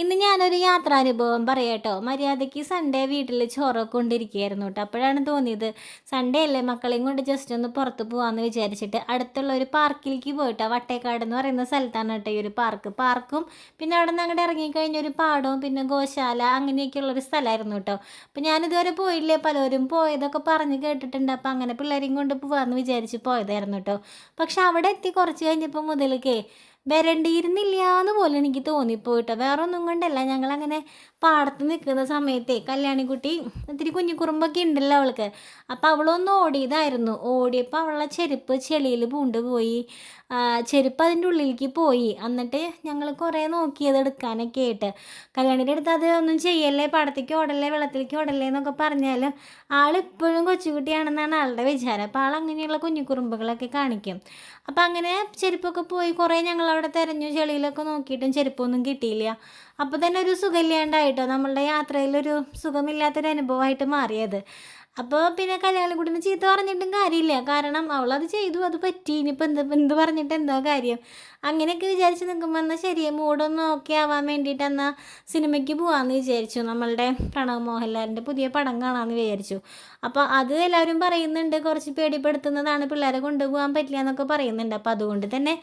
ഇന്ന് ഞാനൊരു യാത്രാനുഭവം പറയാട്ടോ. മര്യാദയ്ക്ക് സൺഡേ വീട്ടിൽ ചോറൊക്കെ കൊണ്ടിരിക്കുകയായിരുന്നു കേട്ടോ. അപ്പോഴാണ് തോന്നിയത് സൺഡേ അല്ലേ, മക്കളെയും കൊണ്ട് ജസ്റ്റ് ഒന്ന് പുറത്ത് പോകാമെന്ന് വിചാരിച്ചിട്ട് അടുത്തുള്ള ഒരു പാർക്കിലേക്ക് പോയിട്ടോ. വട്ടേക്കാട് എന്ന് പറയുന്ന സ്ഥലത്താണ് കേട്ടോ ഈ ഒരു പാർക്കും പിന്നെ അവിടെ നിന്ന് അങ്ങോട്ട് ഇറങ്ങിക്കഴിഞ്ഞ ഒരു പാടവും പിന്നെ ഗോശാല അങ്ങനെയൊക്കെയുള്ളൊരു സ്ഥലമായിരുന്നു കേട്ടോ. അപ്പോൾ ഞാനിതുവരെ പോയില്ലേ, പലരും പോയതൊക്കെ പറഞ്ഞ് കേട്ടിട്ടുണ്ട്. അപ്പോൾ അങ്ങനെ പിള്ളേരെയും കൊണ്ട് പോകാമെന്ന് വിചാരിച്ച് പോയതായിരുന്നു കേട്ടോ. പക്ഷെ അവിടെ എത്തി കുറച്ച് കഴിഞ്ഞപ്പോൾ മുതൽക്കേ വരണ്ടിയിരുന്നില്ല എന്ന് പോലും എനിക്ക് തോന്നിപ്പോയിട്ടോ. വേറെ ഒന്നും കൊണ്ടല്ല, ഞങ്ങളങ്ങനെ പാടത്ത് നിൽക്കുന്ന സമയത്തെ കല്യാണിക്കുട്ടി ഇത്തിരി കുഞ്ഞിക്കുറുമ്പൊക്കെ ഉണ്ടല്ലോ അവൾക്ക്. അപ്പോൾ അവളൊന്ന് ഓടിയതായിരുന്നു. ഓടിയപ്പോൾ അവളുടെ ചെരുപ്പ് ചെളിയിൽ പൂണ്ടുപോയി. ചെരുപ്പ് അതിൻ്റെ ഉള്ളിലേക്ക് പോയി. എന്നിട്ട് ഞങ്ങൾ കുറേ നോക്കിയത് എടുക്കാനൊക്കെ ആയിട്ട്. കല്യാണിൻ്റെ അടുത്ത് അത് ഒന്നും ചെയ്യല്ലേ, പാടത്തേക്ക് ഓടല്ലേ, വെള്ളത്തിലേക്ക് ഓടല്ലേ എന്നൊക്കെ പറഞ്ഞാലും ആളിപ്പോഴും കൊച്ചുകുട്ടിയാണെന്നാണ് ആളുടെ വിചാരം. അപ്പോൾ ആൾ അങ്ങനെയുള്ള കുഞ്ഞിക്കുറുമ്പുകളൊക്കെ കാണിക്കും. അപ്പം അങ്ങനെ ചെരുപ്പൊക്കെ പോയി കുറേ ഞങ്ങളവിടെ തിരഞ്ഞു, ചെളിയിലൊക്കെ നോക്കിയിട്ടും ചെരുപ്പൊന്നും കിട്ടിയില്ല. അപ്പോൾ തന്നെ ഒരു സുഖമില്ലാണ്ടായിട്ടോ, നമ്മളുടെ യാത്രയിലൊരു സുഖമില്ലാത്തൊരു അനുഭവമായിട്ട് മാറിയത്. അപ്പോൾ പിന്നെ കല്യാണിക്കുട്ടീനെ ചീത്ത പറഞ്ഞിട്ടും കാര്യമില്ല, കാരണം അവളത് ചെയ്തു, അത് പറ്റി, ഇനിയിപ്പോൾ എന്ത് പറഞ്ഞിട്ട് എന്താ കാര്യം. അങ്ങനെയൊക്കെ വിചാരിച്ച് നിൽക്കുമ്പോൾ എന്നാൽ ശരിയെ മൂടൊന്ന് ഓക്കെ ആവാൻ വേണ്ടിയിട്ട് എന്നാൽ സിനിമയ്ക്ക് പോകാമെന്ന് വിചാരിച്ചു. നമ്മളുടെ പ്രണവ് മോഹൻലാലിൻ്റെ പുതിയ പടം കാണാമെന്ന് വിചാരിച്ചു. അപ്പോൾ അത് എല്ലാവരും പറയുന്നുണ്ട് കുറച്ച് പേടിപ്പെടുത്തുന്നതാണ്, പിള്ളേരെ കൊണ്ടുപോകാൻ പറ്റില്ല എന്നൊക്കെ പറയുന്നുണ്ട്. അപ്പോൾ അതുകൊണ്ട് തന്നെ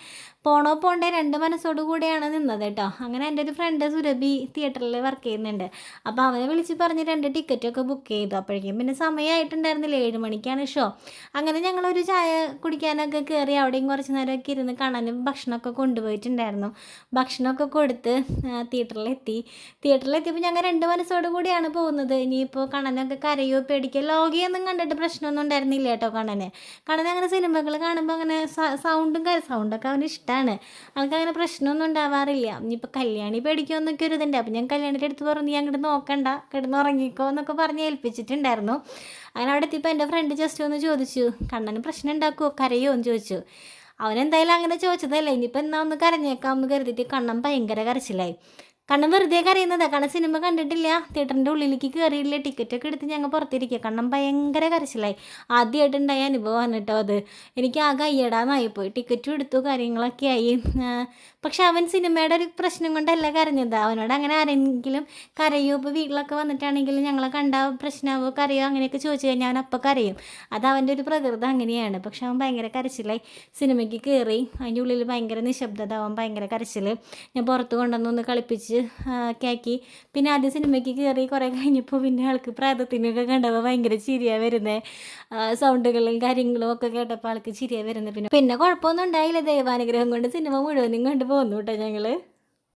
പോണ്ടേ രണ്ട് മനസ്സോടു കൂടെയാണ് നിന്നത് കേട്ടോ. അങ്ങനെ എൻ്റെ ഒരു ഫ്രണ്ട് സുരഭി തിയേറ്ററിൽ വർക്ക് ചെയ്യുന്നുണ്ട്. അപ്പോൾ അവനെ വിളിച്ച് പറഞ്ഞ് 2 ടിക്കറ്റൊക്കെ ബുക്ക് ചെയ്തു. അപ്പോഴേക്കും പിന്നെ സമയമായിട്ടുണ്ടായിരുന്നില്ല, 7 മണിക്കാണ് ഷോ. അങ്ങനെ ഞങ്ങളൊരു ചായ കുടിക്കാനൊക്കെ കയറി അവിടെയും കുറച്ച് നേരമൊക്കെ ഇരുന്ന് കാണാനും ഭക്ഷണമൊക്കെ കൊണ്ടുപോയിട്ടുണ്ടായിരുന്നു. ഭക്ഷണമൊക്കെ കൊടുത്ത് തിയേറ്ററിലെത്തിയപ്പോൾ ഞങ്ങൾ 2 മനസ്സോടു കൂടിയാണ് പോകുന്നത്. ഇനിയിപ്പോൾ കണ്ണനൊക്കെ കരയോ പേടിക്കോ, ലോകിയൊന്നും കണ്ടിട്ട് പ്രശ്നമൊന്നും ഉണ്ടായിരുന്നില്ല കേട്ടോ. കണ്ണൻ അങ്ങനെ സിനിമകൾ കാണുമ്പോൾ അങ്ങനെ സൗണ്ടൊക്കെ അവന് ഇഷ്ടമാണ്. ആൾക്കങ്ങനെ പ്രശ്നമൊന്നും ഉണ്ടാവാറില്ല. ഇനിയിപ്പോൾ കല്യാണി പേടിക്കുമെന്നൊക്കെ ഒരു ഇതുണ്ട്. അപ്പോൾ ഞാൻ കല്യാണിയുടെ അടുത്ത് പറഞ്ഞു, നീ അങ്ങോട്ട് നോക്കണ്ട, കിടന്നുറങ്ങിക്കോ എന്നൊക്കെ പറഞ്ഞ് ഏൽപ്പിച്ചിട്ടുണ്ടായിരുന്നു. അങ്ങനെ അവിടെ എത്തിയപ്പോൾ എൻ്റെ ഫ്രണ്ട് ജസ്റ്റ് ഒന്ന് ചോദിച്ചു, കണ്ണന് പ്രശ്നം ഉണ്ടാക്കുമോ, കരയോ എന്ന് ചോദിച്ചു. അവനെന്തായാലും അങ്ങനെ ചോദിച്ചതല്ലേ, ഇനിയിപ്പോൾ എന്നാ ഒന്ന് കരഞ്ഞേക്കാം എന്ന് കരുതിയിട്ട് കണ്ണൻ ഭയങ്കര കരച്ചിലായി. കണ്ണൻ വെറുതെ കരയുന്നതാണ്, കണ്ണൻ സിനിമ കണ്ടിട്ടില്ല, തിയേറ്ററിൻ്റെ ഉള്ളിലേക്ക് കയറിയില്ല, ടിക്കറ്റൊക്കെ എടുത്ത് ഞങ്ങൾ പുറത്തിരിക്കുക. കണ്ണൻ ഭയങ്കര കരച്ചിലായി. ആദ്യമായിട്ടുണ്ടായ അനുഭവമാണ് കേട്ടോ അത്. എനിക്ക് ആകെ അയ്യടാന്നായിപ്പോയി. ടിക്കറ്റും എടുത്തു, കാര്യങ്ങളൊക്കെ ആയി. പക്ഷെ അവൻ സിനിമയുടെ ഒരു പ്രശ്നം കൊണ്ടല്ല കരഞ്ഞത്. അവനോട് അങ്ങനെ ആരെങ്കിലും കരയോ, ഇപ്പോൾ വീട്ടിലൊക്കെ വന്നിട്ടാണെങ്കിലും ഞങ്ങളെ കണ്ടാൽ പ്രശ്നമാവോ കരയോ അങ്ങനെയൊക്കെ ചോദിച്ചു കഴിഞ്ഞാൽ അവൻ അപ്പം കരയും. അത് അവൻ്റെ ഒരു പ്രകൃതം അങ്ങനെയാണ്. പക്ഷെ അവൻ ഭയങ്കര കരച്ചിലായി. സിനിമയ്ക്ക് കയറി, അതിൻ്റെ ഉള്ളിൽ ഭയങ്കര നിശബ്ദത, അവൻ ഭയങ്കര കരച്ചിൽ. ഞാൻ പുറത്ത് കൊണ്ടുവന്നൊന്ന് കളിപ്പിച്ച് ആക്കി. പിന്നെ ആദ്യം സിനിമയ്ക്ക് കയറി കുറേ കഴിഞ്ഞപ്പോൾ പിന്നെ ആൾക്ക് പ്രേതത്തിനൊക്കെ കണ്ടപ്പോൾ ഭയങ്കര ചിരിയാണ് വരുന്നത്. സൗണ്ടുകളും കാര്യങ്ങളും ഒക്കെ കേട്ടപ്പോൾ ആൾക്ക് ചിരിയാണ് വരുന്നത്. പിന്നെ കുഴപ്പമൊന്നും ഉണ്ടായില്ല, ദൈവാനുഗ്രഹം കൊണ്ട് സിനിമ മുഴുവനും കണ്ടു പോന്നു കേട്ടോ ഞങ്ങൾ.